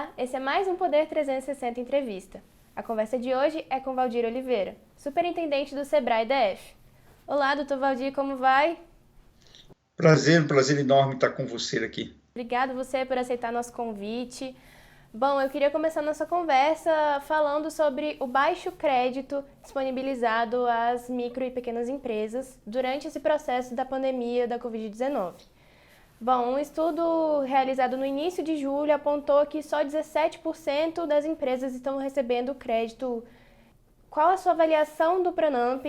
Olá, esse é mais um Poder 360 Entrevista. A conversa de hoje é com Valdir Oliveira, superintendente do Sebrae DF. Olá, doutor Valdir, como vai? Um prazer enorme estar com você aqui. Obrigado você por aceitar nosso convite. Bom, eu queria começar nossa conversa falando sobre o baixo crédito disponibilizado às micro e pequenas empresas durante esse processo da pandemia da Covid-19. Bom, um estudo realizado no início de julho apontou que só 17% das empresas estão recebendo crédito. Qual a sua avaliação do Pronamp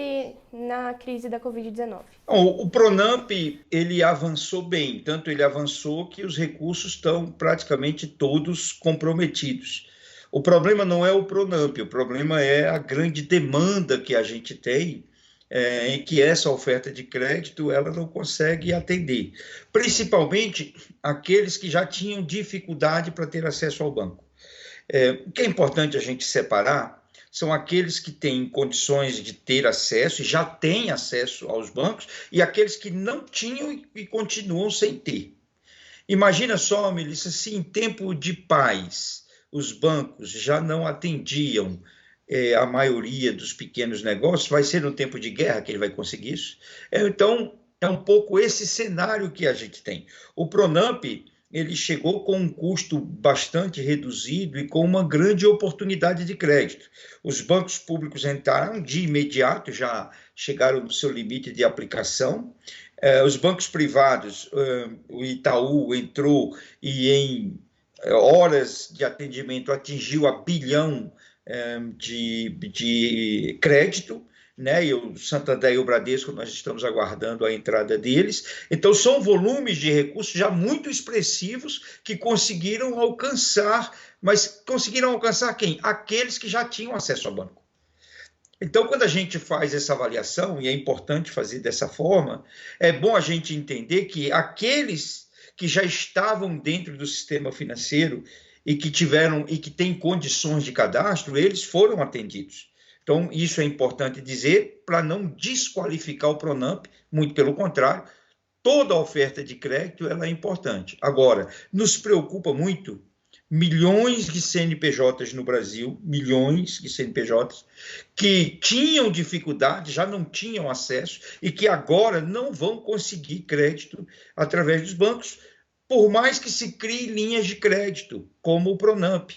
na crise da Covid-19? O Pronamp, ele avançou bem, tanto ele avançou que os recursos estão praticamente todos comprometidos. O problema não é o Pronamp, o problema é a grande demanda que a gente tem, em que essa oferta de crédito ela não consegue atender, principalmente aqueles que já tinham dificuldade para ter acesso ao banco. O que é importante a gente separar são aqueles que têm condições de ter acesso, e já têm acesso aos bancos, e aqueles que não tinham e continuam sem ter. Imagina só, Melissa, se em tempo de paz os bancos já não atendiam a maioria dos pequenos negócios, vai ser no tempo de guerra que ele vai conseguir isso? Então, é um pouco esse cenário que a gente tem. O Pronamp, ele chegou com um custo bastante reduzido e com uma grande oportunidade de crédito. Os bancos públicos entraram de imediato, já chegaram no seu limite de aplicação. Os bancos privados, o Itaú entrou e em horas de atendimento atingiu a bilhão de crédito, né? E o Santander e o Bradesco, nós estamos aguardando a entrada deles. Então, são volumes de recursos já muito expressivos que conseguiram alcançar, mas conseguiram alcançar quem? Aqueles que já tinham acesso ao banco. Então, quando a gente faz essa avaliação, e é importante fazer dessa forma, é bom a gente entender que aqueles que já estavam dentro do sistema financeiro e que tiveram e que têm condições de cadastro, eles foram atendidos. Então, isso é importante dizer para não desqualificar o Pronamp, muito pelo contrário, toda a oferta de crédito ela é importante. Agora, nos preocupa muito milhões de CNPJs no Brasil, milhões de CNPJs, que tinham dificuldade, já não tinham acesso e que agora não vão conseguir crédito através dos bancos, por mais que se criem linhas de crédito, como o Pronamp.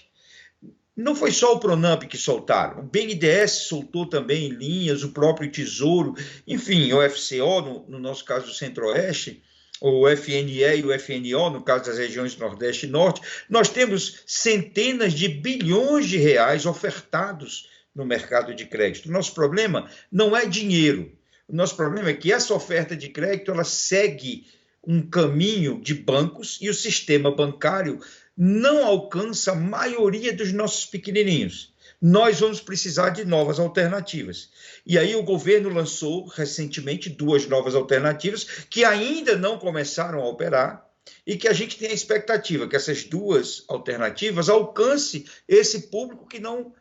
Não foi só o Pronamp que soltaram, o BNDES soltou também linhas, o próprio Tesouro, enfim, o FCO, no nosso caso do Centro-Oeste, o FNE e o FNO, no caso das regiões Nordeste e Norte, nós temos centenas de bilhões de reais ofertados no mercado de crédito. O nosso problema não é dinheiro, o nosso problema é que essa oferta de crédito ela segue um caminho de bancos e o sistema bancário não alcança a maioria dos nossos pequenininhos. Nós vamos precisar de novas alternativas. E aí o governo lançou recentemente 2 novas alternativas que ainda não começaram a operar e que a gente tem a expectativa que essas 2 alternativas alcance esse público que não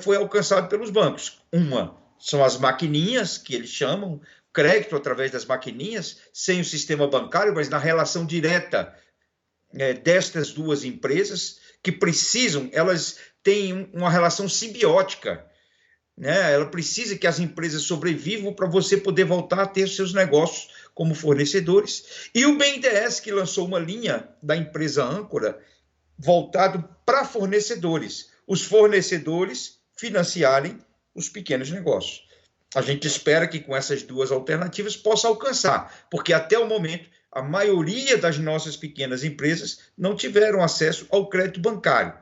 foi alcançado pelos bancos. Uma são as maquininhas, que eles chamam, crédito através das maquininhas, sem o sistema bancário, mas na relação direta destas 2 empresas que precisam, elas têm uma relação simbiótica, né? Ela precisa que as empresas sobrevivam para você poder voltar a ter seus negócios como fornecedores. E o BNDES que lançou uma linha da empresa âncora voltado para fornecedores, os fornecedores financiarem os pequenos negócios. A gente espera que com essas 2 alternativas possa alcançar, porque até o momento a maioria das nossas pequenas empresas não tiveram acesso ao crédito bancário.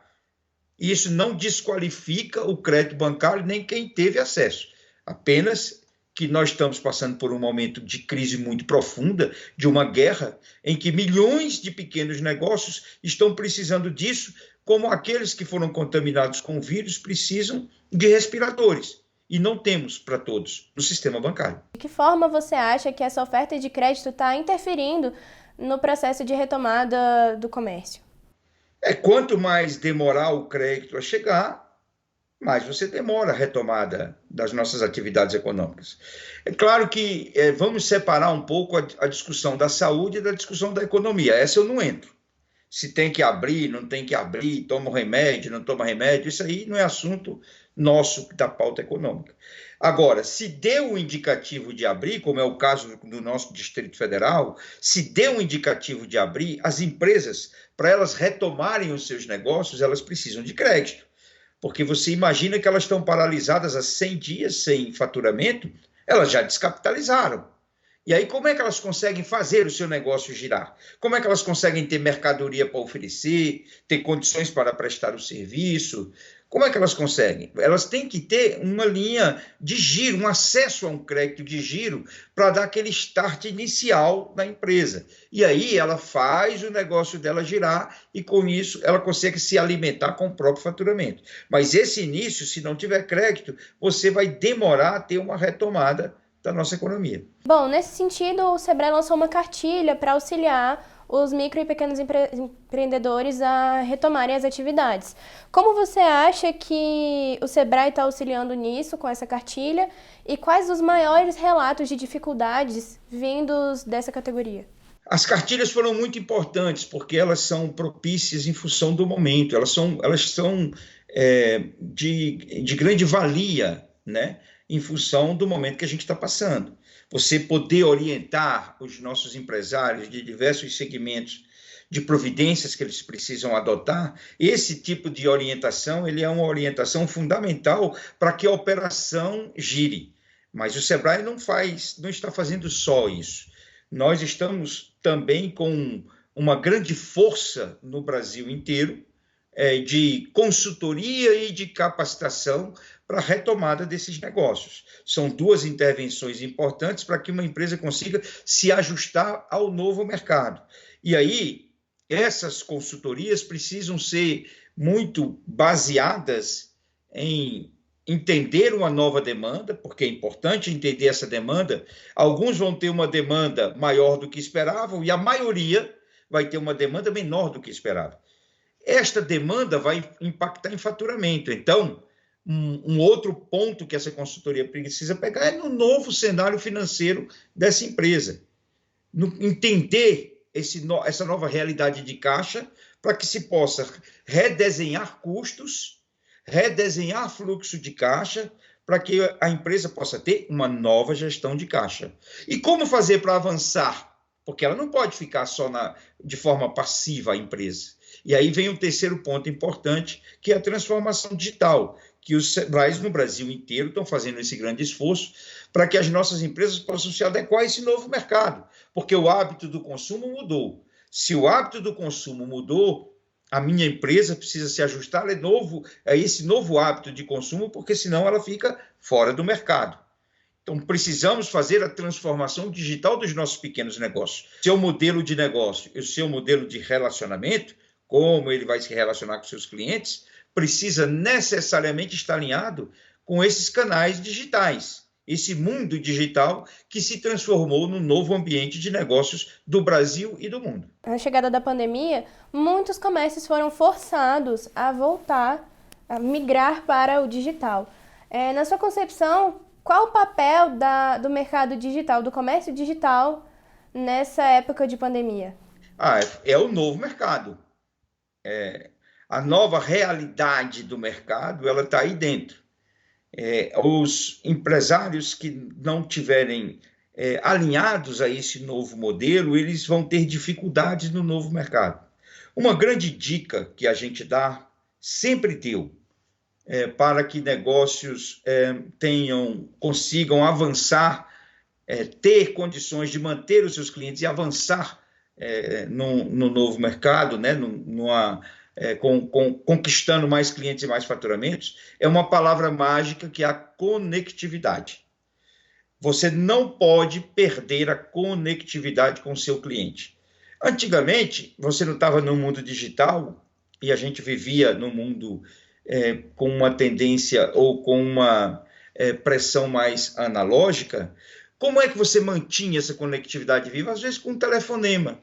E isso não desqualifica o crédito bancário nem quem teve acesso. Apenas que nós estamos passando por um momento de crise muito profunda, de uma guerra, em que milhões de pequenos negócios estão precisando disso, como aqueles que foram contaminados com o vírus precisam de respiradores. E não temos para todos no sistema bancário. De que forma você acha que essa oferta de crédito está interferindo no processo de retomada do comércio? Quanto mais demorar o crédito a chegar, mais você demora a retomada das nossas atividades econômicas. É claro que vamos separar um pouco a discussão da saúde da discussão da economia. Essa eu não entro. Se tem que abrir, não tem que abrir, toma remédio, não toma remédio, isso aí não é assunto nosso da pauta econômica. Agora, se deu um indicativo de abrir, como é o caso do nosso Distrito Federal, se deu um indicativo de abrir, as empresas, para elas retomarem os seus negócios, elas precisam de crédito. Porque você imagina que elas estão paralisadas há 100 dias sem faturamento, elas já descapitalizaram. E aí, como é que elas conseguem fazer o seu negócio girar? Como é que elas conseguem ter mercadoria para oferecer, ter condições para prestar o serviço? Como é que elas conseguem? Elas têm que ter uma linha de giro, um acesso a um crédito de giro para dar aquele start inicial da empresa. E aí ela faz o negócio dela girar e, com isso, ela consegue se alimentar com o próprio faturamento. Mas esse início, se não tiver crédito, você vai demorar a ter uma retomada da nossa economia. Bom, nesse sentido, o Sebrae lançou uma cartilha para auxiliar os micro e pequenos empreendedores a retomarem as atividades. Como você acha que o Sebrae está auxiliando nisso com essa cartilha e quais os maiores relatos de dificuldades vindos dessa categoria? As cartilhas foram muito importantes porque elas são propícias em função do momento, elas são de grande valia, né? Em função do momento que a gente está passando. Você poder orientar os nossos empresários de diversos segmentos de providências que eles precisam adotar, esse tipo de orientação, ele é uma orientação fundamental para que a operação gire. Mas o Sebrae não está fazendo só isso. Nós estamos também com uma grande força no Brasil inteiro de consultoria e de capacitação para a retomada desses negócios. São duas intervenções importantes para que uma empresa consiga se ajustar ao novo mercado. E aí, essas consultorias precisam ser muito baseadas em entender uma nova demanda, porque é importante entender essa demanda. Alguns vão ter uma demanda maior do que esperavam e a maioria vai ter uma demanda menor do que esperava. Esta demanda vai impactar em faturamento. Então, um outro ponto que essa consultoria precisa pegar é no novo cenário financeiro dessa empresa. Entender essa nova realidade de caixa para que se possa redesenhar custos, redesenhar fluxo de caixa, para que a empresa possa ter uma nova gestão de caixa. E como fazer para avançar? Porque ela não pode ficar só de forma passiva, a empresa. E aí vem um terceiro ponto importante, que é a transformação digital, que os Sebraes no Brasil inteiro estão fazendo esse grande esforço para que as nossas empresas possam se adequar a esse novo mercado, porque o hábito do consumo mudou. Se o hábito do consumo mudou, a minha empresa precisa se ajustar a esse novo hábito de consumo, porque senão ela fica fora do mercado. Então, precisamos fazer a transformação digital dos nossos pequenos negócios. Seu modelo de negócio e o seu modelo de relacionamento, como ele vai se relacionar com seus clientes, precisa necessariamente estar alinhado com esses canais digitais, esse mundo digital que se transformou no novo ambiente de negócios do Brasil e do mundo. Na chegada da pandemia, muitos comércios foram forçados a voltar, a migrar para o digital. Na sua concepção, qual o papel do mercado digital, do comércio digital, nessa época de pandemia? É o novo mercado. A nova realidade do mercado, ela está aí dentro. Os empresários que não tiverem alinhados a esse novo modelo, eles vão ter dificuldades no novo mercado. Uma grande dica que a gente dá, sempre deu, para que negócios consigam avançar, ter condições de manter os seus clientes e avançar no novo mercado, né, conquistando mais clientes e mais faturamentos, é uma palavra mágica que é a conectividade. Você não pode perder a conectividade com o seu cliente. Antigamente, você não estava no mundo digital e a gente vivia no mundo com uma tendência ou com uma pressão mais analógica. Como é que você mantinha essa conectividade viva? Às vezes com um telefonema,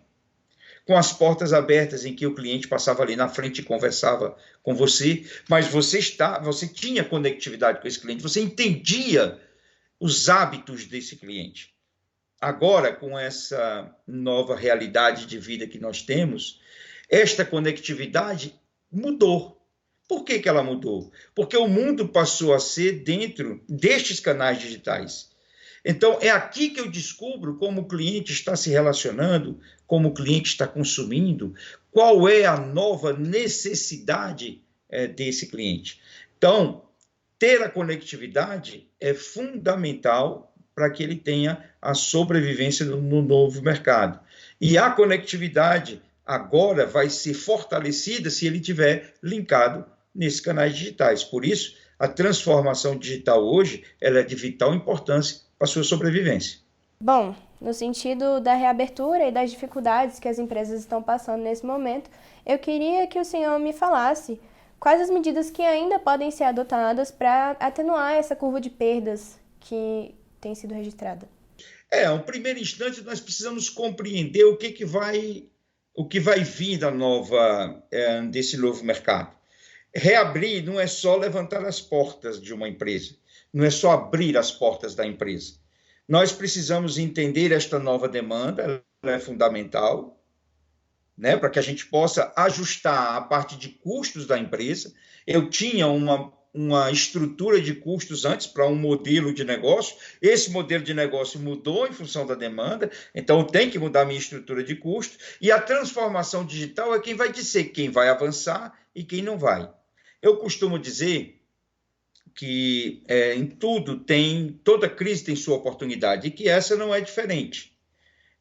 com as portas abertas em que o cliente passava ali na frente e conversava com você, mas você tinha conectividade com esse cliente, você entendia os hábitos desse cliente. Agora, com essa nova realidade de vida que nós temos, esta conectividade mudou. Por que ela mudou? Porque o mundo passou a ser dentro destes canais digitais. Então, é aqui que eu descubro como o cliente está se relacionando, como o cliente está consumindo, qual é a nova necessidade desse cliente. Então, ter a conectividade é fundamental para que ele tenha a sobrevivência no novo mercado. E a conectividade agora vai ser fortalecida se ele tiver linkado nesses canais digitais. Por isso, a transformação digital hoje ela é de vital importância para a sua sobrevivência. Bom, no sentido da reabertura e das dificuldades que as empresas estão passando nesse momento, eu queria que o senhor me falasse quais as medidas que ainda podem ser adotadas para atenuar essa curva de perdas que tem sido registrada. No primeiro instante, nós precisamos compreender o que vai vir desse novo mercado. Reabrir não é só levantar as portas de uma empresa, não é só abrir as portas da empresa. Nós precisamos entender esta nova demanda, ela é fundamental, né, para que a gente possa ajustar a parte de custos da empresa. Eu tinha uma estrutura de custos antes para um modelo de negócio, esse modelo de negócio mudou em função da demanda, então eu tenho que mudar a minha estrutura de custo, e a transformação digital é quem vai dizer quem vai avançar e quem não vai. Eu costumo dizer que em tudo toda crise tem sua oportunidade, e que essa não é diferente.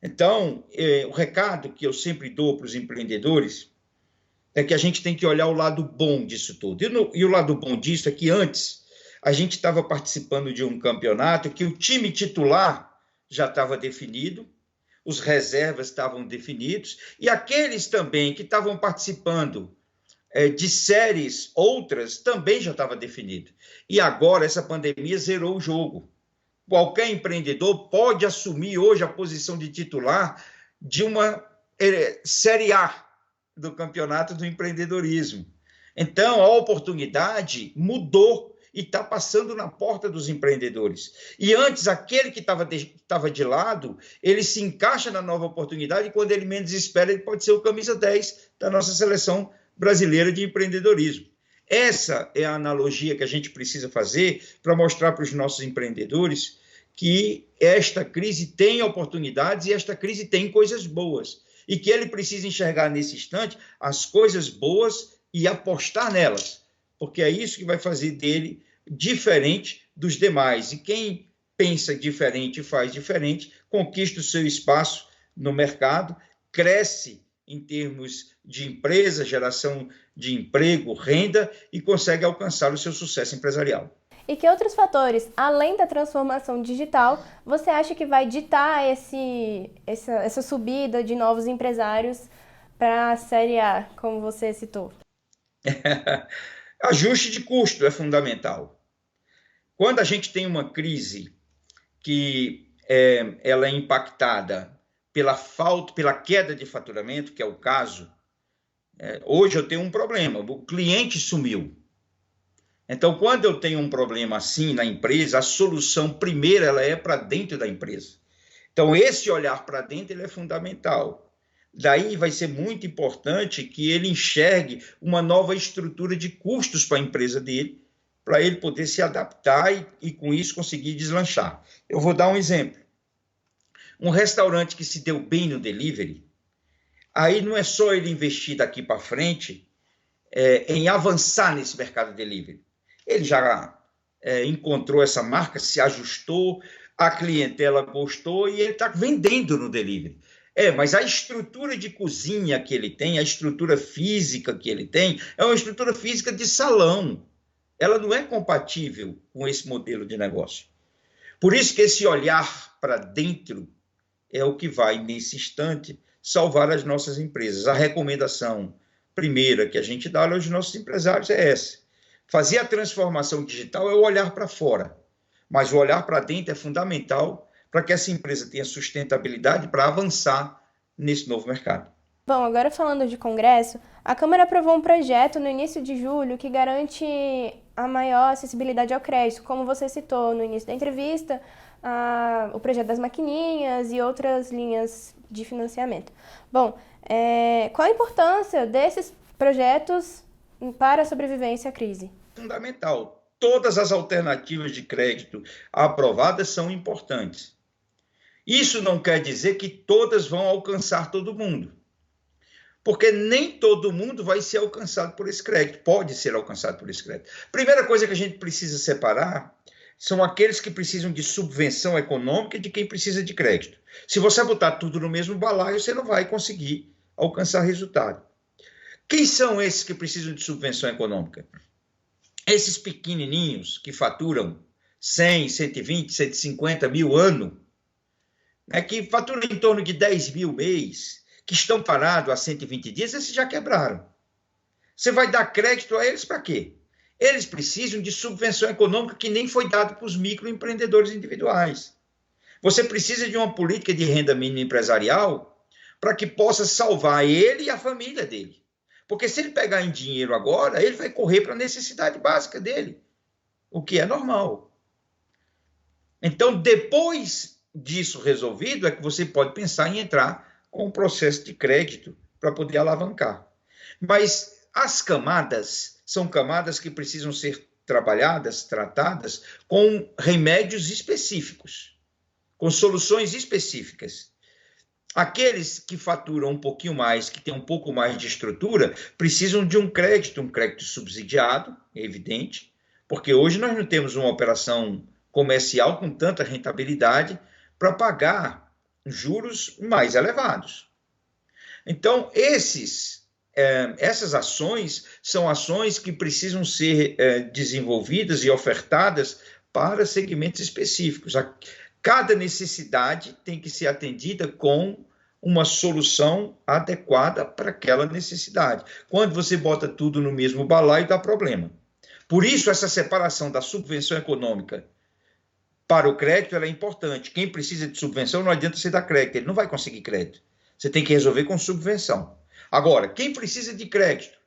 Então, o recado que eu sempre dou para os empreendedores é que a gente tem que olhar o lado bom disso tudo. E o lado bom disso é que antes a gente estava participando de um campeonato que o time titular já estava definido, os reservas estavam definidos, e aqueles também que estavam participando de séries outras também já estava definido. E agora essa pandemia zerou o jogo. Qualquer empreendedor pode assumir hoje a posição de titular de uma Série A do campeonato do empreendedorismo. Então, a oportunidade mudou e está passando na porta dos empreendedores. E antes, aquele que estava de lado, ele se encaixa na nova oportunidade, e quando ele menos espera, ele pode ser o camisa 10 da nossa seleção brasileira de empreendedorismo. Essa é a analogia que a gente precisa fazer para mostrar para os nossos empreendedores que esta crise tem oportunidades e esta crise tem coisas boas, e que ele precisa enxergar nesse instante as coisas boas e apostar nelas, porque é isso que vai fazer dele diferente dos demais. E quem pensa diferente e faz diferente, conquista o seu espaço no mercado, cresce em termos de empresa, geração de emprego, renda, e consegue alcançar o seu sucesso empresarial. E que outros fatores, além da transformação digital, você acha que vai ditar essa subida de novos empresários para a Série A, como você citou? Ajuste de custo é fundamental. Quando a gente tem uma crise que ela é impactada pela queda de faturamento, que é o caso, hoje eu tenho um problema, o cliente sumiu. Então, quando eu tenho um problema assim na empresa, a solução primeira ela é para dentro da empresa. Então, esse olhar para dentro ele é fundamental. Daí vai ser muito importante que ele enxergue uma nova estrutura de custos para a empresa dele, para ele poder se adaptar e com isso conseguir deslanchar. Eu vou dar um exemplo. Um restaurante que se deu bem no delivery, aí não é só ele investir daqui para frente em avançar nesse mercado delivery. Ele já encontrou essa marca, se ajustou, a clientela gostou e ele está vendendo no delivery. Mas a estrutura de cozinha que ele tem, a estrutura física que ele tem, é uma estrutura física de salão. Ela não é compatível com esse modelo de negócio. Por isso que esse olhar para dentro é o que vai, nesse instante, salvar as nossas empresas. A recomendação primeira que a gente dá aos nossos empresários é essa. Fazer a transformação digital é o olhar para fora, mas o olhar para dentro é fundamental para que essa empresa tenha sustentabilidade para avançar nesse novo mercado. Bom, agora falando de Congresso, a Câmara aprovou um projeto no início de julho que garante a maior acessibilidade ao crédito, como você citou no início da entrevista, o projeto das maquininhas e outras linhas de financiamento. Bom, qual a importância desses projetos para a sobrevivência à crise? Fundamental. Todas as alternativas de crédito aprovadas são importantes. Isso não quer dizer que todas vão alcançar todo mundo, porque nem todo mundo vai ser alcançado por esse crédito, pode ser alcançado por esse crédito. Primeira coisa que a gente precisa separar são aqueles que precisam de subvenção econômica e de quem precisa de crédito. Se você botar tudo no mesmo balaio, você não vai conseguir alcançar resultado. Quem são esses que precisam de subvenção econômica? Esses pequenininhos que faturam 100, 120, 150 mil ano, que faturam em torno de 10 mil mês, que estão parados há 120 dias, esses já quebraram. Você vai dar crédito a eles para quê? Eles precisam de subvenção econômica que nem foi dado para os microempreendedores individuais. Você precisa de uma política de renda mínima empresarial para que possa salvar ele e a família dele. Porque se ele pegar em dinheiro agora, ele vai correr para a necessidade básica dele, o que é normal. Então, depois disso resolvido, é que você pode pensar em entrar com um processo de crédito para poder alavancar. Mas as camadas são camadas que precisam ser trabalhadas, tratadas com remédios específicos, com soluções específicas. Aqueles que faturam um pouquinho mais, que têm um pouco mais de estrutura, precisam de um crédito subsidiado, é evidente, porque hoje nós não temos uma operação comercial com tanta rentabilidade para pagar juros mais elevados. Então, essas ações são ações que precisam ser desenvolvidas e ofertadas para segmentos específicos. Cada necessidade tem que ser atendida com uma solução adequada para aquela necessidade. Quando você bota tudo no mesmo balaio, dá problema. Por isso, essa separação da subvenção econômica para o crédito ela é importante. Quem precisa de subvenção, não adianta você dar crédito, ele não vai conseguir crédito. Você tem que resolver com subvenção. Agora, quem precisa de crédito?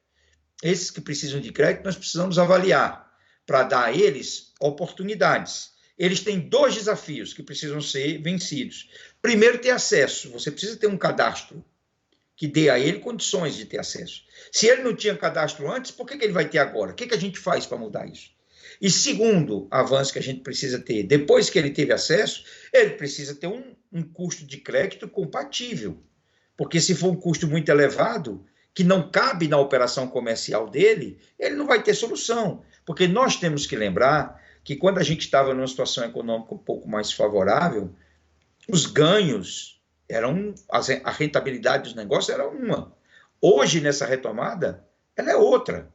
Esses que precisam de crédito, nós precisamos avaliar para dar a eles oportunidades. Eles têm 2 desafios que precisam ser vencidos. Primeiro, ter acesso. Você precisa ter um cadastro que dê a ele condições de ter acesso. Se ele não tinha cadastro antes, por que ele vai ter agora? O que a gente faz para mudar isso? E segundo avanço que a gente precisa ter, depois que ele teve acesso, ele precisa ter um custo de crédito compatível. Porque se for um custo muito elevado, que não cabe na operação comercial dele, ele não vai ter solução. Porque nós temos que lembrar que quando a gente estava numa situação econômica um pouco mais favorável, os ganhos a rentabilidade dos negócios era uma. Hoje, nessa retomada, ela é outra.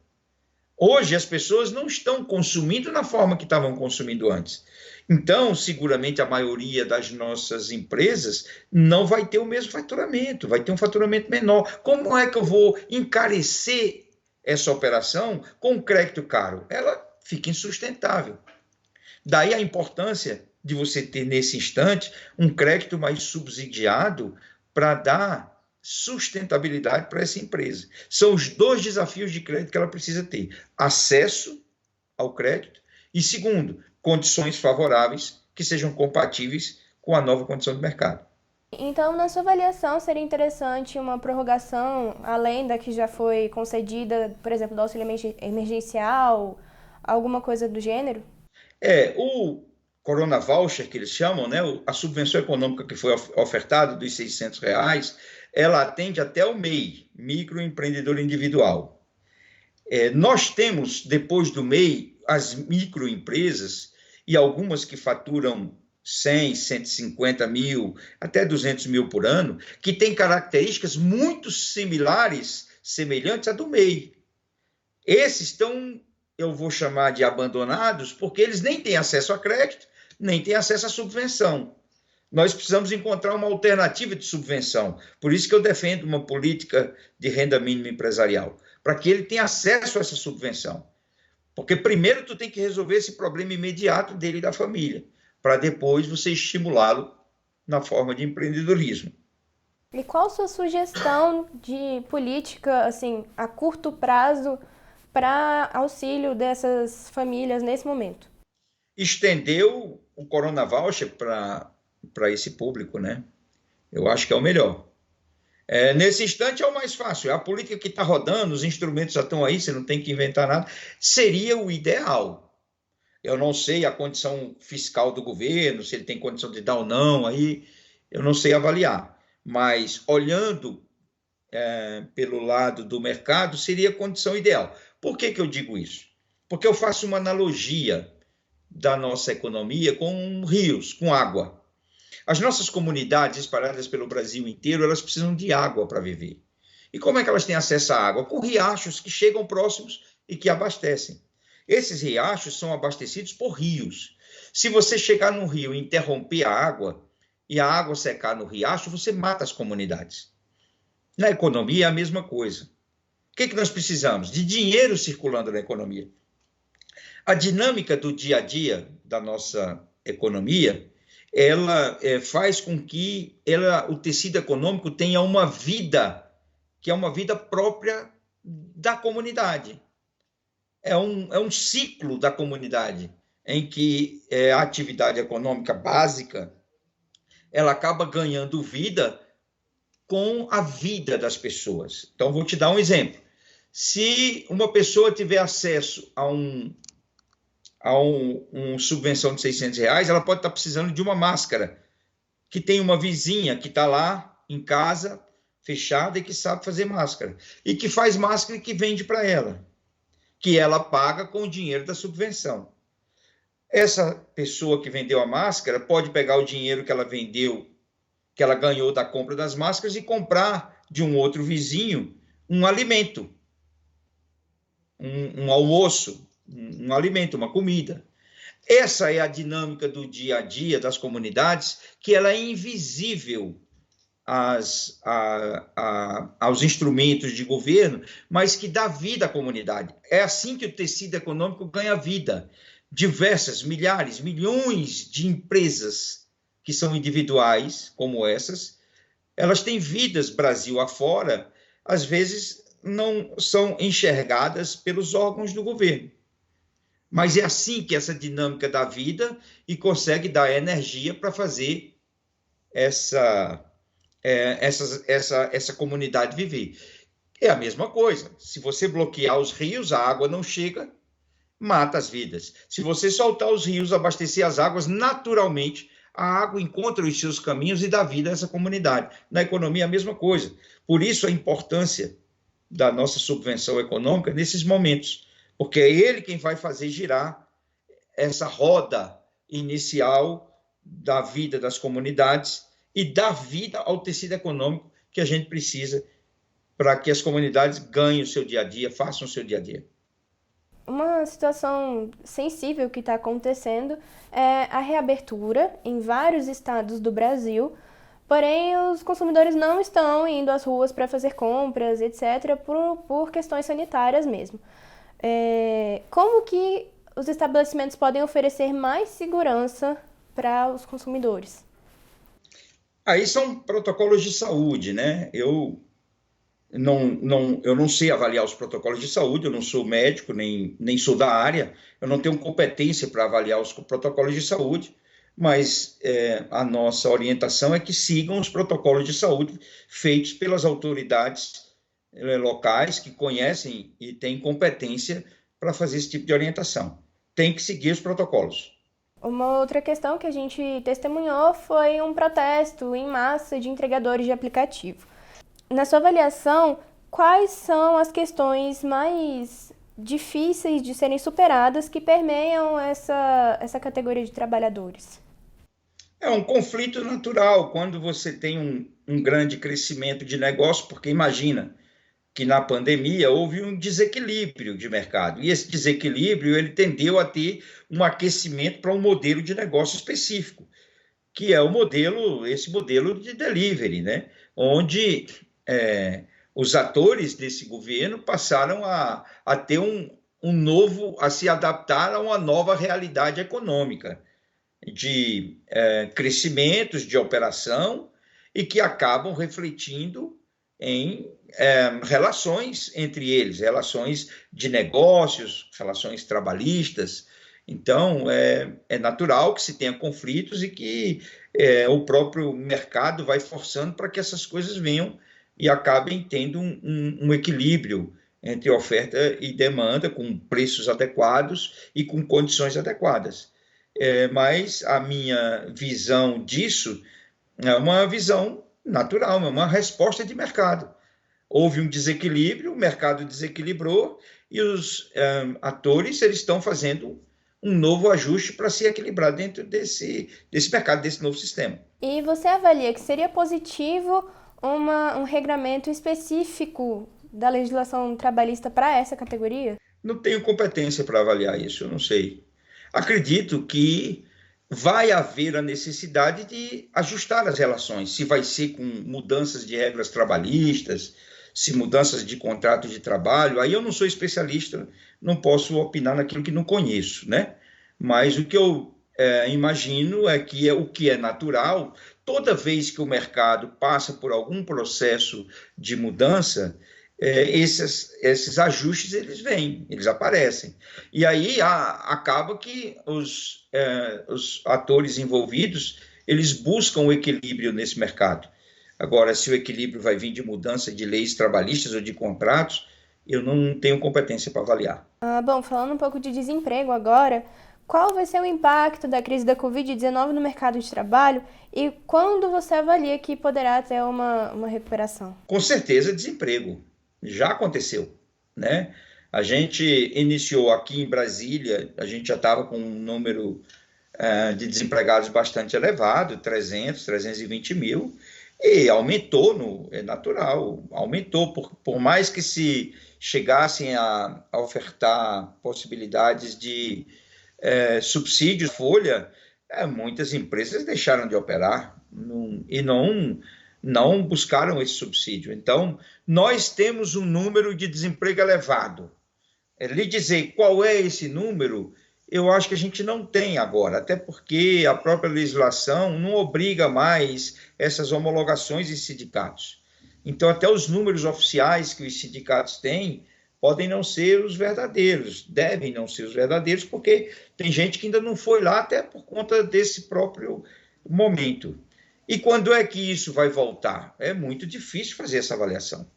Hoje, as pessoas não estão consumindo na forma que estavam consumindo antes. Então, seguramente, a maioria das nossas empresas não vai ter o mesmo faturamento, vai ter um faturamento menor. Como é que eu vou encarecer essa operação com um crédito caro? Ela fica insustentável. Daí a importância de você ter, nesse instante, um crédito mais subsidiado para dar sustentabilidade para essa empresa. São os 2 desafios de crédito que ela precisa ter: acesso ao crédito e, segundo, condições favoráveis que sejam compatíveis com a nova condição do mercado. Então, na sua avaliação, seria interessante uma prorrogação, além da que já foi concedida, por exemplo, do auxílio emergencial, alguma coisa do gênero? O Corona Voucher, que eles chamam, a subvenção econômica que foi ofertada dos R$600, ela atende até o MEI, microempreendedor individual. Nós temos, depois do MEI, as microempresas e algumas que faturam 100, 150 mil, até 200 mil por ano, que têm características muito semelhantes à do MEI. Esses estão, eu vou chamar de abandonados, porque eles nem têm acesso a crédito, nem têm acesso à subvenção. Nós precisamos encontrar uma alternativa de subvenção. Por isso que eu defendo uma política de renda mínima empresarial, para que ele tenha acesso a essa subvenção. Porque primeiro tu tem que resolver esse problema imediato dele e da família, para depois você estimulá-lo na forma de empreendedorismo. E qual a sua sugestão de política, assim, a curto prazo, para auxílio dessas famílias nesse momento? Estendeu o Corona Voucher para esse público, né? Eu acho que é o melhor. Nesse instante é o mais fácil, é a política que está rodando, os instrumentos já estão aí, você não tem que inventar nada. Seria o ideal. Eu não sei a condição fiscal do governo, se ele tem condição de dar ou não, aí eu não sei avaliar. Mas olhando pelo lado do mercado, seria a condição ideal. Por que eu digo isso? Porque eu faço uma analogia da nossa economia com rios, com água. As nossas comunidades espalhadas pelo Brasil inteiro, elas precisam de água para viver. E como é que elas têm acesso à água? Com riachos que chegam próximos e que abastecem. Esses riachos são abastecidos por rios. Se você chegar num rio e interromper a água, e a água secar no riacho, você mata as comunidades. Na economia é a mesma coisa. O que nós precisamos? De dinheiro circulando na economia. A dinâmica do dia a dia da nossa economia, ela faz com que o tecido econômico tenha uma vida, que é uma vida própria da comunidade. É um ciclo da comunidade, em que a atividade econômica básica, ela acaba ganhando vida com a vida das pessoas. Então, vou te dar um exemplo. Se uma pessoa tiver acesso a uma subvenção de R$ 600, ela pode estar precisando de uma máscara, que tem uma vizinha que está lá em casa, fechada, e que sabe fazer máscara. E que faz máscara e que vende para ela, que ela paga com o dinheiro da subvenção. Essa pessoa que vendeu a máscara pode pegar o dinheiro que ela vendeu, que ela ganhou da compra das máscaras, e comprar de um outro vizinho um alimento, um almoço, um alimento, uma comida. Essa é a dinâmica do dia a dia das comunidades, que ela é invisível aos instrumentos de governo, mas que dá vida à comunidade. É assim que o tecido econômico ganha vida. Diversas, milhares, milhões de empresas que são individuais, como essas, elas têm vidas Brasil afora, às vezes não são enxergadas pelos órgãos do governo. Mas é assim que essa dinâmica dá vida e consegue dar energia para fazer essa comunidade viver. É a mesma coisa. Se você bloquear os rios, a água não chega, mata as vidas. Se você soltar os rios, abastecer as águas, naturalmente a água encontra os seus caminhos e dá vida a essa comunidade. Na economia, a mesma coisa. Por isso, a importância da nossa subvenção econômica nesses momentos, porque é ele quem vai fazer girar essa roda inicial da vida das comunidades e dar vida ao tecido econômico que a gente precisa para que as comunidades ganhem o seu dia a dia, façam o seu dia a dia. Uma situação sensível que está acontecendo é a reabertura em vários estados do Brasil, porém os consumidores não estão indo às ruas para fazer compras, etc., por questões sanitárias mesmo. Como que os estabelecimentos podem oferecer mais segurança para os consumidores? Aí são protocolos de saúde, né? Eu não sei avaliar os protocolos de saúde, eu não sou médico, nem sou da área, eu não tenho competência para avaliar os protocolos de saúde, mas a nossa orientação é que sigam os protocolos de saúde feitos pelas autoridades locais que conhecem e têm competência para fazer esse tipo de orientação. Tem que seguir os protocolos. Uma outra questão que a gente testemunhou foi um protesto em massa de entregadores de aplicativo. Na sua avaliação, quais são as questões mais difíceis de serem superadas que permeiam essa categoria de trabalhadores? É um conflito natural quando você tem um grande crescimento de negócio, porque imagina que na pandemia houve um desequilíbrio de mercado, e esse desequilíbrio ele tendeu a ter um aquecimento para um modelo de negócio específico, que é esse modelo de delivery, né? Onde os atores desse governo passaram a ter a se adaptar a uma nova realidade econômica, de crescimentos, de operação, e que acabam refletindo em relações entre eles, relações de negócios, relações trabalhistas. Então, é natural que se tenha conflitos e que o próprio mercado vai forçando para que essas coisas venham e acabem tendo um equilíbrio entre oferta e demanda, com preços adequados e com condições adequadas. Mas a minha visão disso é uma visão natural, é uma resposta de mercado. Houve um desequilíbrio, o mercado desequilibrou e os atores eles estão fazendo um novo ajuste para se equilibrar dentro desse mercado, desse novo sistema. E você avalia que seria positivo um regramento específico da legislação trabalhista para essa categoria? Não tenho competência para avaliar isso, eu não sei. Acredito que vai haver a necessidade de ajustar as relações, se vai ser com mudanças de regras trabalhistas, se mudanças de contrato de trabalho, aí eu não sou especialista, não posso opinar naquilo que não conheço, né? Mas o que eu imagino é que o que é natural, toda vez que o mercado passa por algum processo de mudança, esses ajustes eles vêm, eles aparecem. E aí acaba que os atores envolvidos eles buscam o equilíbrio nesse mercado. Agora, se o equilíbrio vai vir de mudança de leis trabalhistas ou de contratos, eu não tenho competência para avaliar. Bom, falando um pouco de desemprego agora, qual vai ser o impacto da crise da Covid-19 no mercado de trabalho e quando você avalia que poderá ter uma recuperação? Com certeza, desemprego. Já aconteceu, né? A gente iniciou aqui em Brasília, a gente já estava com um número de desempregados bastante elevado, 320 mil, e aumentou, é natural, aumentou, por mais que se chegassem a ofertar possibilidades de subsídios, folha, muitas empresas deixaram de operar e não buscaram esse subsídio. Então, nós temos um número de desemprego elevado. Lhe dizer qual é esse número, eu acho que a gente não tem agora, até porque a própria legislação não obriga mais essas homologações em sindicatos. Então, até os números oficiais que os sindicatos têm podem não ser os verdadeiros, devem não ser os verdadeiros, porque tem gente que ainda não foi lá até por conta desse próprio momento. E quando é que isso vai voltar? É muito difícil fazer essa avaliação.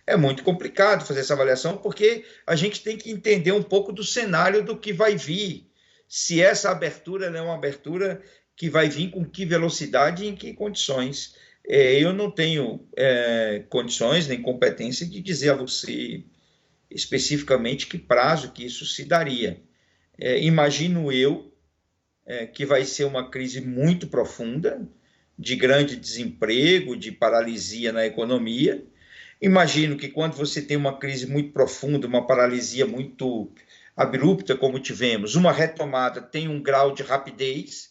É muito complicado fazer essa avaliação, porque a gente tem que entender um pouco do cenário do que vai vir. Se essa abertura é uma abertura que vai vir com que velocidade e em que condições. Eu não tenho condições nem competência de dizer a você especificamente que prazo que isso se daria. Imagino eu que vai ser uma crise muito profunda, de grande desemprego, de paralisia na economia. Imagino que quando você tem uma crise muito profunda, uma paralisia muito abrupta, como tivemos, uma retomada tem um grau de rapidez,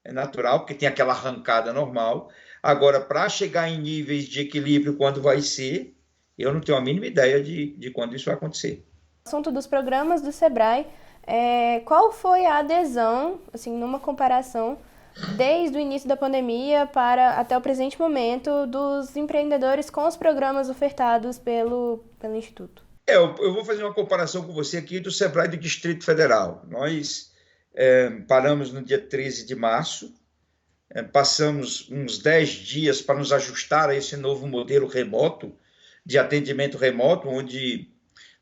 é natural, porque tem aquela arrancada normal. Agora, para chegar em níveis de equilíbrio, quando vai ser, eu não tenho a mínima ideia de quando isso vai acontecer. Assunto dos programas do Sebrae, qual foi a adesão, assim, numa comparação, desde o início da pandemia até o presente momento, dos empreendedores com os programas ofertados pelo Instituto? Eu vou fazer uma comparação com você aqui do Sebrae do Distrito Federal. Nós paramos no dia 13 de março, passamos uns 10 dias para nos ajustar a esse novo modelo remoto, de atendimento remoto, onde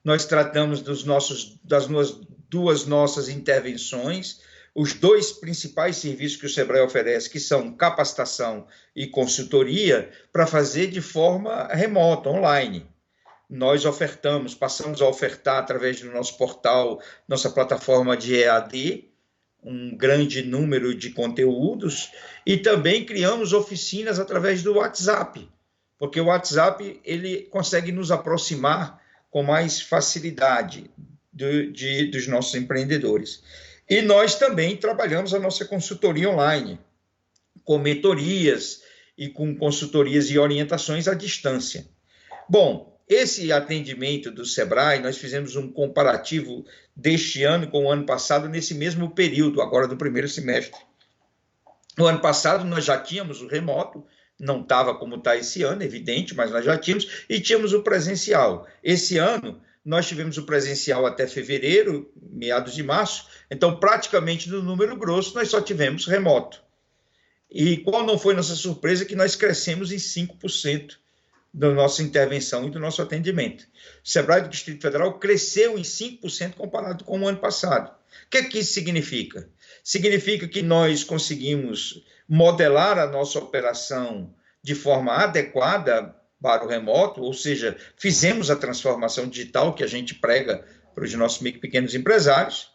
nós tratamos das duas nossas intervenções, os dois principais serviços que o Sebrae oferece, que são capacitação e consultoria, para fazer de forma remota, online. Nós passamos a ofertar através do nosso portal, nossa plataforma de EAD, um grande número de conteúdos, e também criamos oficinas através do WhatsApp, porque o WhatsApp ele consegue nos aproximar com mais facilidade dos nossos empreendedores. E nós também trabalhamos a nossa consultoria online, com mentorias e com consultorias e orientações à distância. Bom, esse atendimento do Sebrae, nós fizemos um comparativo deste ano com o ano passado, nesse mesmo período, agora do primeiro semestre. No ano passado, nós já tínhamos o remoto, não estava como está esse ano, evidente, mas nós já tínhamos, e tínhamos o presencial. Esse ano, nós tivemos o presencial até fevereiro, meados de março, então praticamente no número grosso nós só tivemos remoto. E qual não foi nossa surpresa que nós crescemos em 5% da nossa intervenção e do nosso atendimento. O Sebrae do Distrito Federal cresceu em 5% comparado com o ano passado. O que é que isso significa? Significa que nós conseguimos modelar a nossa operação de forma adequada para o remoto, ou seja, fizemos a transformação digital que a gente prega para os nossos micro e pequenos empresários,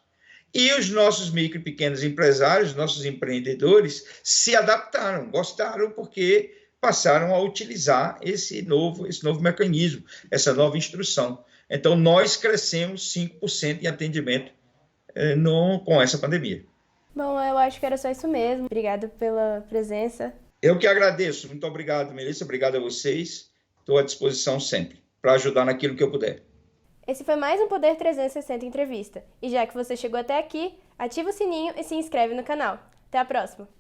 e os nossos micro e pequenos empresários, nossos empreendedores, se adaptaram, gostaram, porque passaram a utilizar esse novo mecanismo, essa nova instrução. Então, nós crescemos 5% em atendimento com essa pandemia. Bom, eu acho que era só isso mesmo. Obrigada pela presença. Eu que agradeço. Muito obrigado, Melissa. Obrigado a vocês. Estou à disposição sempre para ajudar naquilo que eu puder. Esse foi mais um Poder 360 Entrevista. E já que você chegou até aqui, ativa o sininho e se inscreve no canal. Até a próxima!